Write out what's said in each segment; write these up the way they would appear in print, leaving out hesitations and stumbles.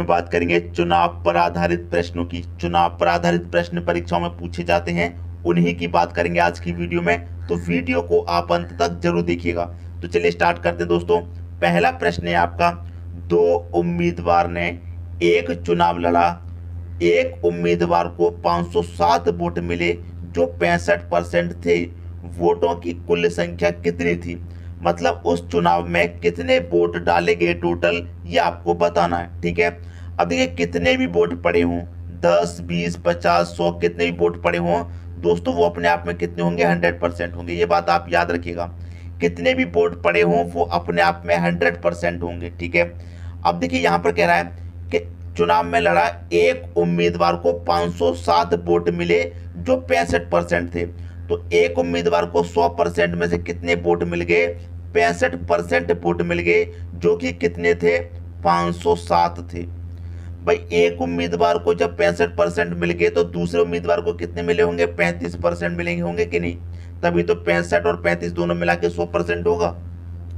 बात करेंगे चुनाव पर आधारित प्रश्नों की। चुनाव पर आधारित प्रश्न परीक्षाओं में पूछे जाते हैं, उन्हीं की बात करेंगे आज की वीडियो में, तो वीडियो को आप अंत तक जरूर देखिएगा। तो चलिए स्टार्ट करते हैं दोस्तों। पहला प्रश्न है आपका, दो उम्मीदवार ने एक चुनाव लड़ा, एक उम्मीदवार को 507 वोट मिले जो 65% थे। वोटों की कुल संख्या कितनी थी? मतलब उस चुनाव में कितने वोट डाले गए टोटल, ये आपको बताना है। ठीक है, अब देखिए कितने भी वोट पड़े हों, 10, 20, 50, 100 कितने भी वोट पड़े हों दोस्तों, वो अपने आप में कितने होंगे? 100% होंगे। ये बात आप याद रखिएगा, कितने भी वोट पड़े हों वो अपने आप में 100% होंगे। ठीक है, अब देखिए यहाँ पर कह रहा है कि चुनाव में लड़ा एक उम्मीदवार को 507 वोट मिले जो 65% थे। तो एक उम्मीदवार को 100% में से कितने वोट मिल गए? 65% वोट मिल गए, जो कि कितने थे? 507 थे। भाई एक उम्मीदवार को जब 65% मिल गए तो दूसरे उम्मीदवार को कितने मिले होंगे? 35% मिलेंगे, होंगे कि नहीं? तभी तो 65 और 35 दोनों मिला के 100% होगा।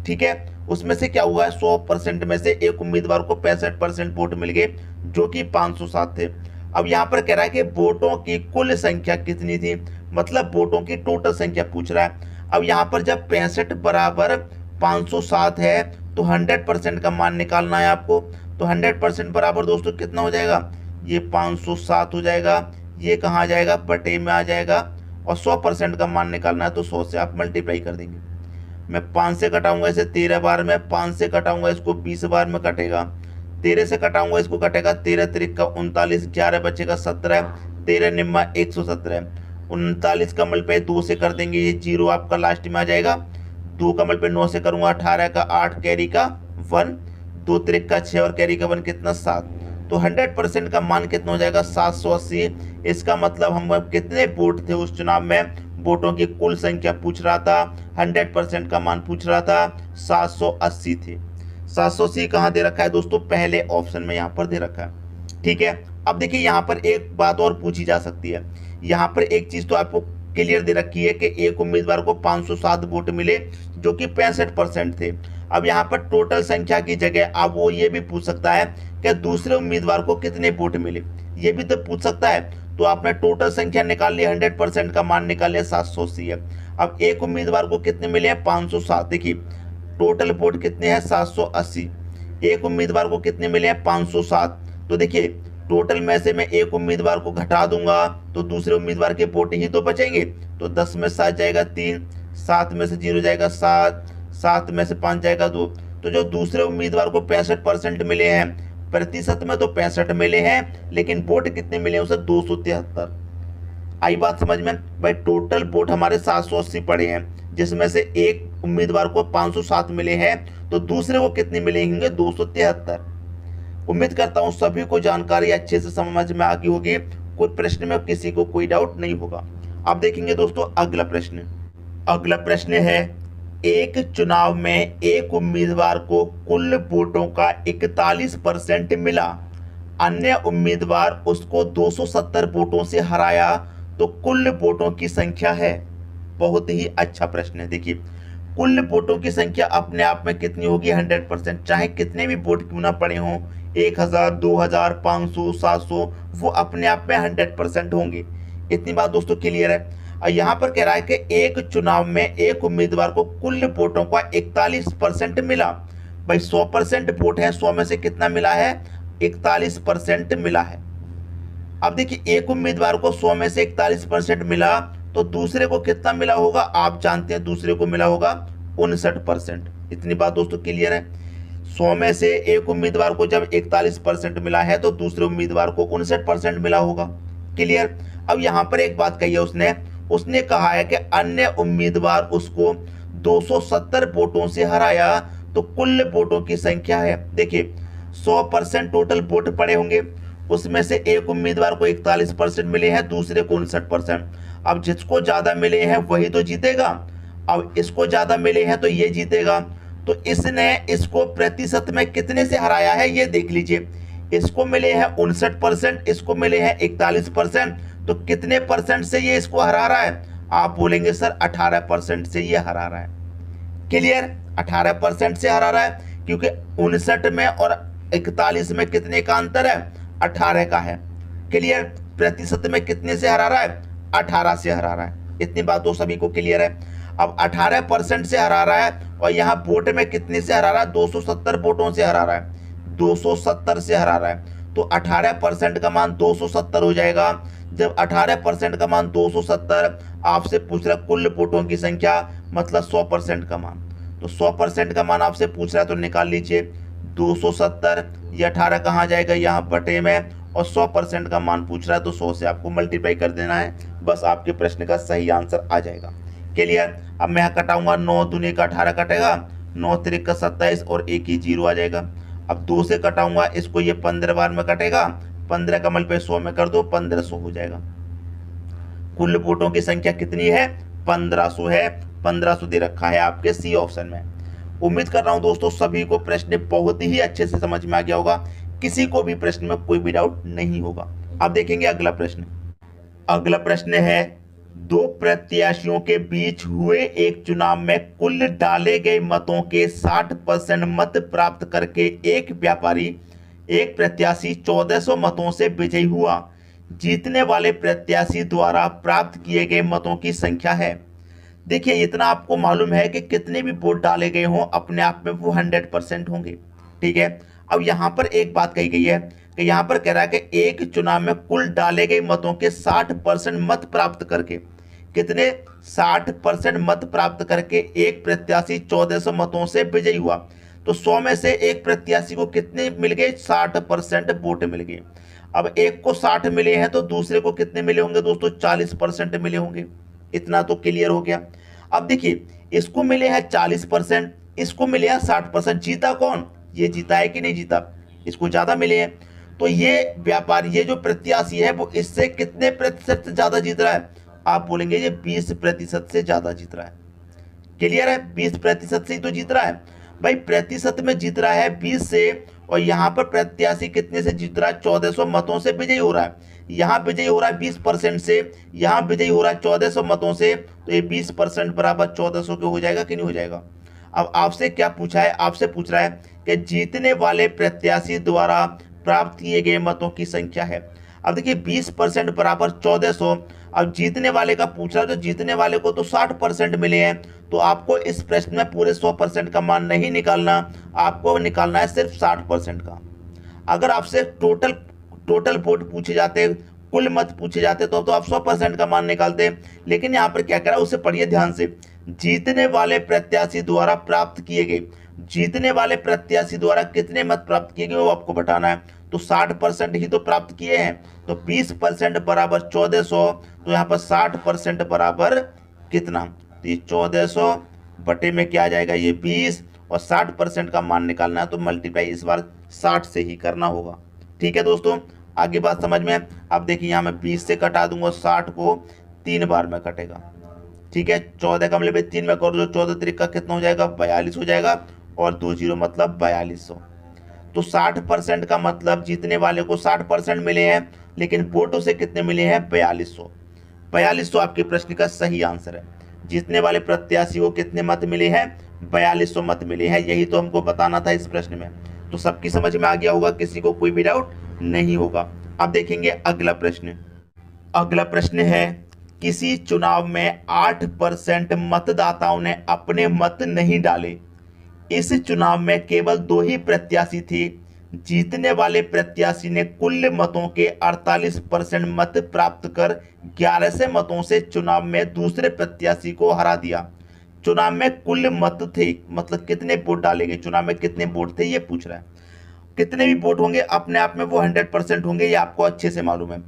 ठीक है, उसमें से क्या हुआ है? 100% में से एक उम्मीदवार को 65% वोट मिल गए जो कि 507 थे। अब यहाँ पर कह रहा है कि वोटों की कुल संख्या कितनी थी, मतलब वोटों की टोटल संख्या पूछ रहा है। अब यहाँ पर जब 65 बराबर 507 है तो 100% का मान निकालना है आपको। तो 100% बराबर दोस्तों कितना हो जाएगा? ये 507 हो जाएगा, ये कहाँ आ जाएगा? बटे में आ जाएगा। और 100% का मान निकालना है तो 100 से आप मल्टीप्लाई कर देंगे। मैं 5 से कटाऊंगा इसे 13 बार में, 5 से कटाऊंगा इसको 20 बार में कटेगा, 13 से कटाऊंगा इसको कटेगा 13 त्रिक 39, 11 बचेगा 17, 13 निम्मा 117, 39 का मल्टीप्लाई 2 से कर देंगे, ये 0 आपका लास्ट में आ जाएगा। 2 का मल्टीप्लाई 9 से करूंगा 18 का 8, कैरी का 1, 2 त्रिक का 6 और कैरी का 1 कितना? 7। तो 100% का मान कितना हो जाएगा? 780। इसका मतलब हम कितने वोट थे उस चुनाव में, वोटों की कुल संख्या पूछ रहा था, 100% का मान पूछ रहा था, 780 थे। 780 कहाँ दे रखा है दोस्तों? पहले ऑप्शन में यहाँ पर दे रखा है। ठीक है, अब देखिए यहाँ पर एक बात और पूछी जा सकती है। यहाँ पर एक चीज तो आपको क्लियर दे रखी है कि एक उम्मीदवार को 507 वोट मिले जो कि 65% थे। अब यहाँ पर टोटल संख्या की जगह अब वो ये भी पूछ सकता है कि दूसरे उम्मीदवार को कितने वोट मिले, ये भी तो पूछ सकता है। तो आपने टोटल संख्या निकाल ली, 100% का मान निकाल लिया, 780 है। अब एक उम्मीदवार को कितने मिले हैं? 507। देखिए टोटल वोट कितने हैं? 780। एक उम्मीदवार को कितने मिले हैं? 507। तो देखिए टोटल में से मैं एक उम्मीदवार को घटा दूंगा तो दूसरे उम्मीदवार के वोट ही तो बचेंगे। तो 10 में 7 जाएगा 3, 7 में से 0 जाएगा 7, 7 में से 5 जाएगा 2। तो जो दूसरे उम्मीदवार को 65% मिले हैं, प्रतिशत में तो 65 मिले हैं, लेकिन वोट कितने मिले हैं उसे? 273। आई बात समझ में? भाई टोटल वोट हमारे 780 पड़े हैं, जिसमें से एक उम्मीदवार को 507 मिले हैं, तो दूसरे को कितने मिलेंगे? 273। उम्मीद करता हूं सभी को जानकारी अच्छे से समझ में आ गई होगी, कोई प्रश्न में किसी को कोई डाउट नहीं होगा। अब देखेंगे दोस्तों अगला प्रश्न। अगला प्रश्न है, एक चुनाव में एक उम्मीदवार को कुल वोटों का 41% मिला, अन्य उम्मीदवार उसको 270 वोटों से हराया, तो कुल वोटों की संख्या है। बहुत ही अच्छा प्रश्न है। देखिए कुल वोटों की संख्या अपने आप में कितनी होगी? 100%। चाहे कितने भी वोट क्यों ना पड़े हों, 1000, 2000, 500, 700, वो अपने आप में 100% होंगे। इतनी बात दोस्तों क्लियर है। और यहाँ पर कह रहा है कि एक चुनाव में एक उम्मीदवार को कुल वोटों का 41% मिला। भाई 100% वोट है, 100 में से कितना मिला है? 41% मिला है। अब देखिए एक उम्मीदवार को 100 में से 41% मिला, तो दूसरे को कितना मिला होगा? आप जानते हैं दूसरे को मिला होगा 59%। इतनी बात दोस्तों क्लियर है। 100 में से एक उम्मीदवार को जब 41% मिला है तो दूसरे उम्मीदवार को 59% मिला होगा। क्लियर। अब यहाँ पर एक बात कही है उसने कहा है कि अन्य उम्मीदवार उसको 270 वोटों से हराया, तो कुल वोटों की संख्या है। देखिए 100% टोटल वोट पड़े होंगे, उसमें से एक उम्मीदवार को 41% मिले हैं, दूसरे को 59%। अब जिसको ज्यादा मिले हैं वही तो जीतेगा। अब इसको ज्यादा मिले हैं तो ये जीतेगा। तो इसने इसको प्रतिशत में कितने से हराया है ये देख लीजिए। इसको मिले हैं 59%, इसको मिले हैं 41%, तो कितने परसेंट से ये इसको हरा रहा है? आप बोलेंगे सर 18% से ये हरा रहा है। क्लियर, 18% से हरा रहा है, क्योंकि 59 में और 41 में कितने का अंतर है? 18 का है। क्लियर? प्रतिशत में कितने से हरा रहा है? 18 से हरा रहा है। इतनी बात तो सभी को क्लियर है। अब 18% से हरा रहा है और यहाँ वोट में कितने से हरा रहा है? 270 वोटों से हरा रहा है। 270 से हरा रहा है तो 18% का मान 270 हो जाएगा। जब 18% का मान 270, आपसे पूछ रहा कुल वोटों की संख्या मतलब 100% का मान, तो 100% का मान आपसे पूछ रहा है तो निकाल लीजिए 270, ये 18 कहाँ जाएगा? यहाँ बटे में, और 100% का मान पूछ रहा है तो 100 से आपको मल्टीप्लाई कर देना है, बस आपके प्रश्न का सही आंसर आ जाएगा। क्लियर? अब मैं यहाँ कटाऊंगा, 9 दूनी का 18 कटेगा, 9 तिरिक का 27 और एक ही जीरो आ जाएगा। अब 2 से कटाऊंगा इसको, ये 15 बार में कटेगा, 15 का मल्टीप्लाई 100 में कर दो, 1500 हो जाएगा। कुल वोटों की संख्या कितनी है? 1500 है। 1500 दे रखा है आपके सी ऑप्शन में। उम्मीद कर रहा हूं दोस्तों सभी को प्रश्न बहुत ही अच्छे से समझ में आ गया होगा, किसी को भी प्रश्न में कोई भी डाउट नहीं होगा। अब देखेंगे अगला प्रश्न। अगला प्रश्न है, दो प्रत्याशियों के बीच हुए एक चुनाव में कुल डाले गए मतों के 60% मत प्राप्त करके एक प्रत्याशी 1400 मतों से विजयी हुआ। जीतने वाले प्रत्याशी द्वारा प्राप्त किए गए मतों की संख्या है। देखिए इतना आपको मालूम है कि कितने भी वोट डाले गए हों अपने आप में वो 100% होंगे। ठीक है, अब यहां पर एक बात कही गई है कि यहां पर कह रहा है कि एक चुनाव में कुल डाले गए मतों के 60% मत प्राप्त करके, कितने? 60% मत प्राप्त करके एक प्रत्याशी 1400 मतों से विजयी हुआ। तो 100 में से एक प्रत्याशी को कितने मिल गए? 60% वोट मिल गए। अब एक को 60 मिले हैं तो दूसरे को कितने मिले होंगे दोस्तों? 40% मिले होंगे। इतना तो क्लियर हो गया। अब देखिए इसको मिले हैं 40%, इसको मिले हैं 60%। जीता कौन? ये जीता है कि नहीं जीता? इसको ज्यादा मिले हैं। तो ये व्यापारी, ये जो प्रत्याशी है वो इससे कितने प्रतिशत से ज्यादा जीत रहा है? आप बोलेंगे ये 20% से ज्यादा जीत रहा है। क्लियर है? 20% से ही तो जीत रहा है भाई, प्रतिशत में जीत रहा है 20 से, और यहाँ पर प्रत्याशी कितने से जीत रहा है? 1400 मतों से विजयी हो रहा है। यहाँ विजयी हो रहा है 20% से, यहाँ विजयी हो रहा है 1400 मतों से, तो ये 20% बराबर 1400 के हो जाएगा कि नहीं हो जाएगा? अब आपसे क्या पूछा है? आपसे पूछ रहा है कि जीतने वाले प्रत्याशी द्वारा प्राप्त किए गए मतों की संख्या है। अब देखिए 20% बराबर 1400, अब जीतने वाले का पूछ रहा है, तो जीतने वाले को तो 60% मिले हैं, तो आपको इस प्रश्न में पूरे 100% का मान नहीं निकालना, आपको निकालना है सिर्फ 60% का। अगर आपसे टोटल वोट पूछे जाते, कुल मत पूछे जाते तो आप 100% का मान निकालते, लेकिन यहाँ पर क्या करा उसे पढ़िए ध्यान से। जीतने वाले प्रत्याशी द्वारा प्राप्त किए गए, जीतने वाले प्रत्याशी द्वारा कितने मत प्राप्त किए गए वो आपको बताना है। तो 60% ही तो प्राप्त किए हैं, तो 20% बराबर 1400, तो यहाँ पर 60% बराबर कितना? तो ये 1400 बटे में क्या आ जाएगा? ये 20, और 60% का मान निकालना है तो मल्टीप्लाई इस बार 60 से ही करना होगा। ठीक है दोस्तों, आगे बात समझ में। अब देखिए यहाँ मैं 20 से कटा दूंगा, 60 को 3 बार में कटेगा। ठीक है, 14 का मतलब 3 में कर दो, 14 तरीका कितना हो जाएगा? 42 हो जाएगा, और 20 मतलब 4200। तो 60% का मतलब जीतने वाले को 60% मिले हैं, लेकिन वोट उसे कितने मिले हैं? 4200। 4200 आपके प्रश्न का सही आंसर है। जीतने वाले प्रत्याशी को कितने मत मिले हैं? 4200 मत मिले हैं। यही तो हमको बताना था इस प्रश्न में। तो सबकी समझ में आ गया होगा, किसी को कोई भी डाउट नहीं होगा। अब देखेंगे अगला प्रश्न। अगला प्रश्न है, किसी चुनाव में 8% मतदाताओं ने अपने मत नहीं डाले। इस चुनाव में केवल 2 ही प्रत्याशी थे। जीतने वाले प्रत्याशी ने कुल मतों के 48% मत प्राप्त कर 1100 मतों से चुनाव में दूसरे प्रत्याशी को हरा दिया। चुनाव में कुल मत थे, मतलब कितने वोट डाले गए, चुनाव में कितने वोट थे ये पूछ रहा है। कितने भी वोट होंगे अपने आप में वो 100% होंगे, ये आपको अच्छे से मालूम है।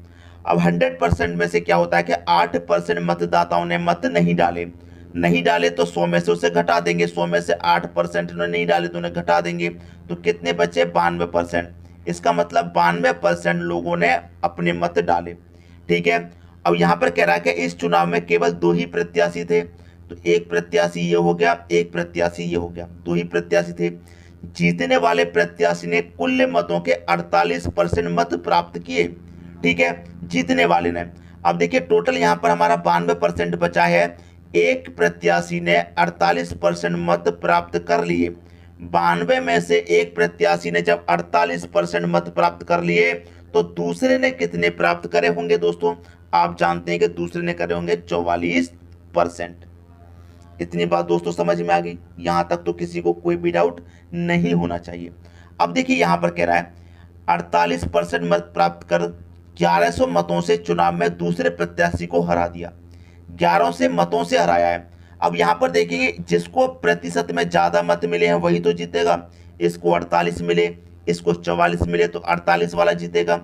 अब 100% में से क्या होता है कि 8% मतदाताओं ने मत नहीं डाले तो 100 में से उसे घटा देंगे। 100 में से 8% नहीं डाले तो उन्हें घटा देंगे, तो कितने बचे? 92%। इसका मतलब 92% लोगों ने अपने मत डाले। ठीक है, अब यहाँ पर कह रहा है कि इस चुनाव में केवल 2 ही प्रत्याशी थे, तो एक प्रत्याशी ये हो गया, एक प्रत्याशी ये हो गया, 2 ही प्रत्याशी थे। जीतने वाले प्रत्याशी ने कुल मतों के 48% मत प्राप्त किए। ठीक है, जीतने वाले ने। अब देखिए टोटल यहाँ पर हमारा 92% बचा है, एक प्रत्याशी ने 48% मत प्राप्त कर लिए। 92 में से एक प्रत्याशी ने जब 48% मत प्राप्त कर लिए तो दूसरे ने कितने प्राप्त करे होंगे दोस्तों? आप जानते हैं कि दूसरे ने करे होंगे 44%। इतनी बात दोस्तों समझ में आ गई? यहां तक तो किसी को कोई भी डाउट नहीं होना चाहिए। अब देखिए यहां पर कह रहा है 48% मत प्राप्त कर 1100 मतों से चुनाव में दूसरे प्रत्याशी को हरा दिया। 1100 मतों से हराया है। अब यहां पर देखिए जिसको प्रतिशत में ज्यादा मत मिले हैं वही तो जीतेगा। इसको 48 मिले, इसको 44 मिले तो 48 वाला जीतेगा।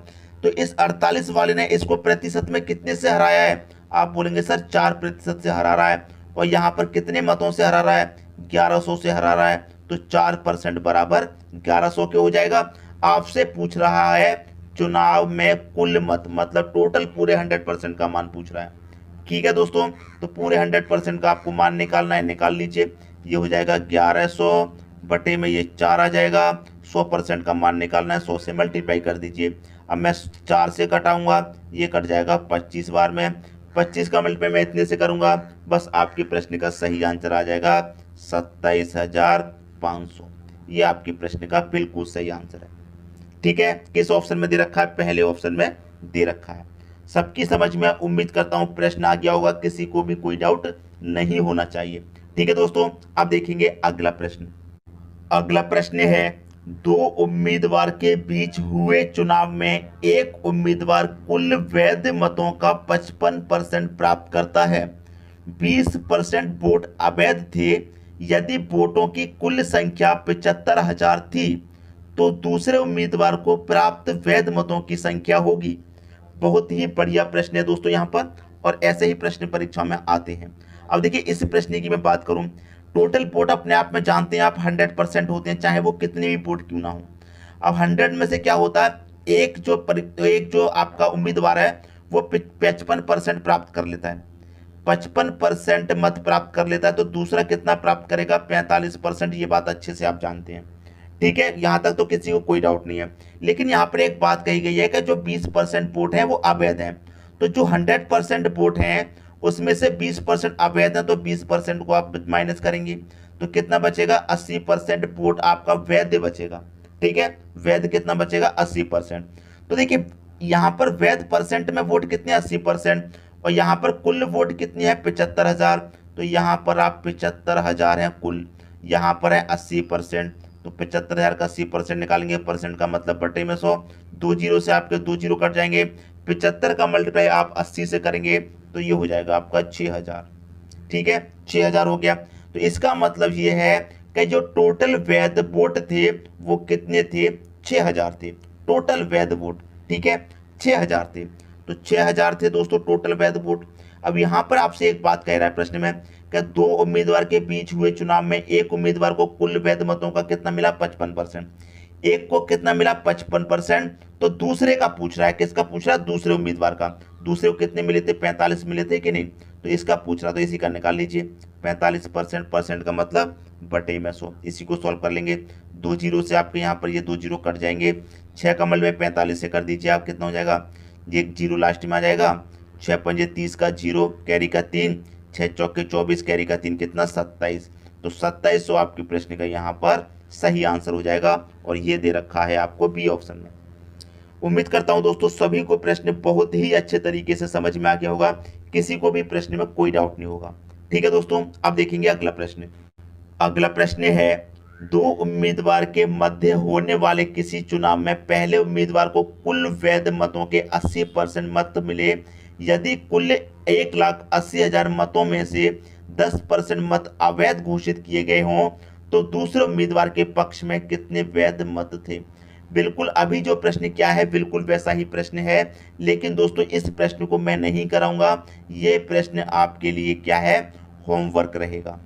तो इस 48 वाले ने इसको प्रतिशत में कितने से हराया है? आप बोलेंगे सर 4% से हरा रहा है। और यहां पर कितने मतों से हरा रहा है? 1100 से हरा रहा है। तो 4% बराबर 1100 के हो जाएगा। आपसे पूछ रहा है चुनाव में कुल मत, मतलब टोटल पूरे 100% का मान पूछ रहा है। ठीक है दोस्तों, तो पूरे 100% का आपको मान निकालना है, निकाल लीजिए। ये हो जाएगा 1100 बटे में ये 4 आ जाएगा। 100% का मान निकालना है, 100 से मल्टीप्लाई कर दीजिए। अब मैं 4 से घटाऊंगा, ये कट जाएगा 25 बार में। 25 का मल्टीप्लाई मैं इतने से करूंगा, बस आपके प्रश्न का सही आंसर आ जाएगा 27,500। ये आपके प्रश्न का बिल्कुल सही आंसर है। ठीक है, किस ऑप्शन में दे रखा है? पहले ऑप्शन में दे रखा है। सबकी समझ में उम्मीद करता हूं प्रश्न आ गया होगा, किसी को भी कोई डाउट नहीं होना चाहिए। ठीक है दोस्तों, अब देखेंगे अगला प्रश्न। अगला प्रश्न है, दो उम्मीदवार के बीच हुए चुनाव में एक उम्मीदवार कुल वैध मतों का 55% प्राप्त करता है, 20% वोट अवैध थे। यदि वोटों की कुल संख्या 75,000 थी तो दूसरे उम्मीदवार को प्राप्त वैध मतों की संख्या होगी। बहुत ही बढ़िया प्रश्न है दोस्तों यहाँ पर, और ऐसे ही प्रश्न परीक्षा में आते हैं। अब देखिए इस प्रश्न की मैं बात करूं, टोटल वोट अपने आप में जानते हैं आप 100% होते हैं, चाहे वो कितने भी वोट क्यों ना हो। अब 100 में से क्या होता है, एक जो आपका उम्मीदवार है वो 55% प्राप्त कर लेता है, 55% मत प्राप्त कर लेता है, तो दूसरा कितना प्राप्त करेगा? 45%। ये बात अच्छे से आप जानते हैं। ठीक है, यहां तक तो किसी को कोई डाउट नहीं है। लेकिन यहां पर एक बात कही गई है कि जो 20% वोट है वो अवैध है। तो जो 100% वोट हैं उसमें से 20% अवैध है, तो 20% को आप माइनस करेंगे तो कितना बचेगा? 80% वोट आपका वैध बचेगा। ठीक है, वैध कितना बचेगा? 80%। तो देखिए यहां पर वैध परसेंट में वोट कितने? 80%। और यहां पर कुल वोट कितनी है? 75,000। तो यहां पर आप 75,000 है कुल, यहां पर है 80%। तो 75,000 का 80% निकालेंगे, परसेंट का मतलब बटे में 100, 2 जीरो से आपके 2 जीरो कट जाएंगे। 75 का मल्टीप्लाई आप 80 से करेंगे तो ये हो जाएगा आपका 6,000। ठीक है, 6,000 हो गया। तो इसका मतलब ये है कि जो टोटल वैध वोट थे वो कितने थे? 6,000 थे टोटल वैध वोट। ठीक है, 6,000 थे, तो 6,000 थे दोस्तों टोटल वैध वोट। अब यहां पर आपसे एक बात कह रहा है प्रश्न में कि दो उम्मीदवार के बीच हुए चुनाव में एक उम्मीदवार को कुल वैध मतों का कितना मिला? 55%। एक को कितना मिला? 55%। तो दूसरे का पूछ रहा है, किसका पूछ रहा है? दूसरे उम्मीदवार का। दूसरे को कितने मिले थे? 45 मिले थे कि नहीं? तो इसका पूछ रहा, तो इसी का निकाल लीजिए। 45%, परसेंट का मतलब बटे में 100। इसी को सॉल्व कर लेंगे। 2 जीरो से आपके यहाँ पर ये 2 जीरो कट जाएंगे। 6 का मल में 45 से कर दीजिए आप, कितना हो जाएगा? ये 1 जीरो लास्ट में आ जाएगा। 6 पंजे 30 का 0, कैरी का 3, 6 चौके 24, कैरी का 3, कितना? 27। तो 2700 आपके प्रश्न का यहाँ पर सही आंसर हो जाएगा, और ये दे रखा है आपको बी ऑप्शन में। उम्मीद करता हूं दोस्तों सभी को प्रश्न बहुत ही अच्छे तरीके से समझ में आ गया होगा, किसी को भी प्रश्न में कोई डाउट नहीं होगा। ठीक है दोस्तों, अब देखेंगे अगला प्रश्न। अगला प्रश्न है, दो उम्मीदवार के मध्य होने वाले किसी चुनाव में पहले उम्मीदवार को कुल वैध मतों के 80% मत मिले। यदि कुल 1,80,000 मतों में से 10% मत अवैध घोषित किए गए हों तो दूसरे उम्मीदवार के पक्ष में कितने वैध मत थे? बिल्कुल अभी जो प्रश्न क्या है बिल्कुल वैसा ही प्रश्न है, लेकिन दोस्तों इस प्रश्न को मैं नहीं कराऊंगा। ये प्रश्न आपके लिए क्या है? होमवर्क रहेगा।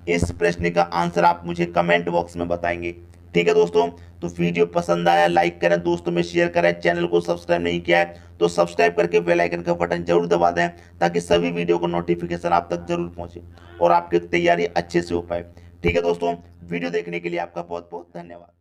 इस प्रश्न का आंसर आप मुझे कमेंट बॉक्स में बताएंगे। ठीक है दोस्तों, तो वीडियो पसंद आया लाइक करें, दोस्तों में शेयर करें, चैनल को सब्सक्राइब नहीं किया है तो सब्सक्राइब करके बेल आइकन का बटन जरूर दबा दें, ताकि सभी वीडियो को नोटिफिकेशन आप तक जरूर पहुंचे और आपकी तैयारी अच्छे से हो पाए। ठीक है दोस्तों, वीडियो देखने के लिए आपका बहुत बहुत धन्यवाद।